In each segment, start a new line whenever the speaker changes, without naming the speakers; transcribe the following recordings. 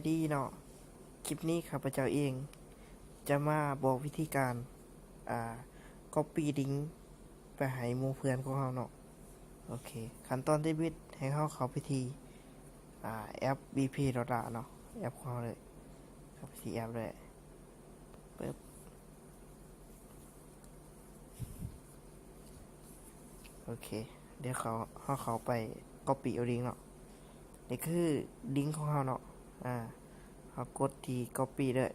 ดีเนาะคลิปนี้ข้าพเจ้าเองจะมาบอกวิธีการcopy ลิงก์ไปให้หมู่เพื่อนของเราเนาะโอเคขั้นตอนที่วิดให้เข้าไปที่แอป BP Dota เนาะแอปของเราเลยเข้าไปที่แอปเลยปึ๊บโอเคเดี๋ยวเขาไป copy เอาลิงก์เนาะนี่คือลิงก์ของเราเนาะเขากดที่ copy ด้วย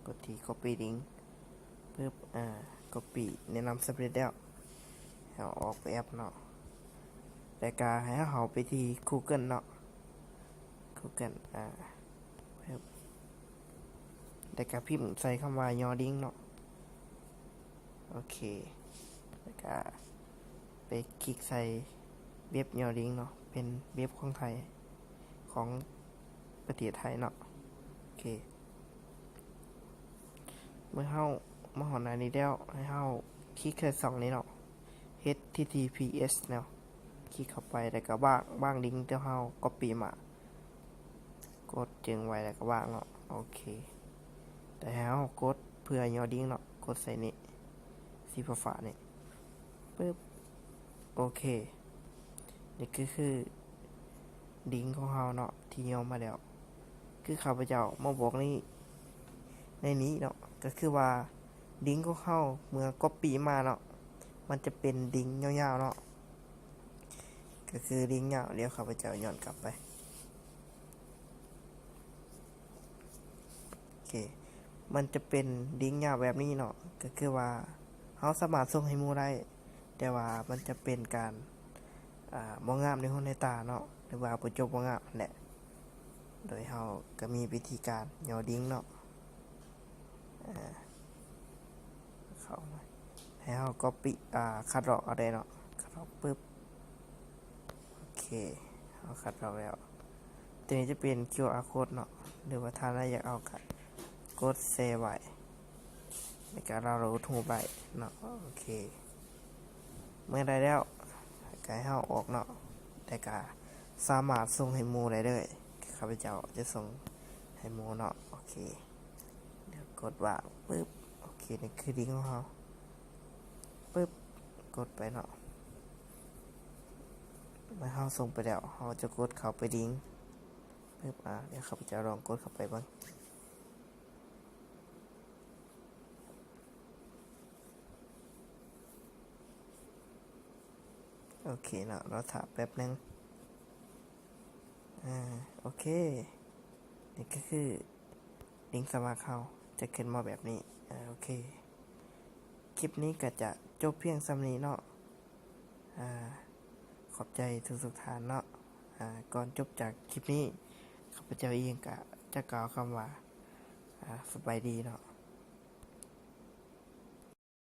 กดที่ copy ลิงก์ปึ๊บcopy แนะนำสำเร็จแล้วเอาออกไปแอปเนาะแต่การให้เขาไปที่ Google เนาะ Google ปึ๊บแต่การพิมพ์ใส่คำว่ายอลิงก์เนาะโอเคแล้วก็ไปคลิกใส่เว็บยอลิงก์เนาะเป็นเว็บของไทยของประเทศไทยเนาะโอเคเมื่อเข้ามาหอหน้านี้แล้วให้เข้าคลิกแค่2นี้เนาะ https เนาะคลิกเข้าไปแล้วก็วางลิงก์ที่เราcopy มากดจึงไว้แล้วก็วางเนาะโอเคแต่ให้เรากดเพื่อยอลิงก์เนาะกดใส่นี่สีฟ้าๆนี่ปึ๊บโอเคนี่คือลิงก์ของเราเนาะที่ย่อมาแล้วคือข้าพเจ้ามาบอกในนี้เนาะก็คือว่าลิงก์ของเราเมื่อcopyมาเนาะมันจะเป็นลิงก์ยาวๆเนาะก็คือลิงก์ยาวเดี๋ยวข้าพเจ้าย้อนกลับไปโอเคมันจะเป็นลิงก์ยาวแบบนี้เนาะก็คือว่าเราสามารถส่งให้หมู่ได้แต่ว่ามันจะเป็นการบ่งามในหูในตาเนาะหรือว่าบ่จบบ่งามแหละโดยเราก็มีวิธีการย่อลิงก์เนาะเข้ามาให้เราcopyคัดลอกเอาได้เนาะคัดลอกปึ๊บโอเคเราคัดลอกแล้วตัวนี้จะเป็น QR code เนาะหรือว่าถ้าเราอยากเอากดเซฟไว้ในการเรารูทูไปเนาะโอเคเมื่อได้แล้วก็ให้เราออกเนาะแต่ก็สามารถส่งให้หมู่ได้เลยข้าพเจ้าจะส่งให้หมู่เนาะโอเคเดี๋ยวกดวางปึ๊บโอเคนี่คือลิงก์ของเราปึ๊บกดไปเนาะเมื่อเราส่งไปแล้วเราจะกดเข้าไปลิงก์ปึ๊บเดี๋ยวข้าพเจ้าลองกดเข้าไปบ้างโอเคเนาะเราถามแป๊บนึงโอเคนี่ก็คือลิงก์สมัครเขาจะขึ้นมาแบบนี้โอเคคลิปนี้ก็จะจบเพียงสำนี้เนาะขอบใจทุกท่านเนาะก่อนจบจากคลิปนี้ข้าพเจ้าเองก็จะกล่าวคำว่าสบายดีเนาะ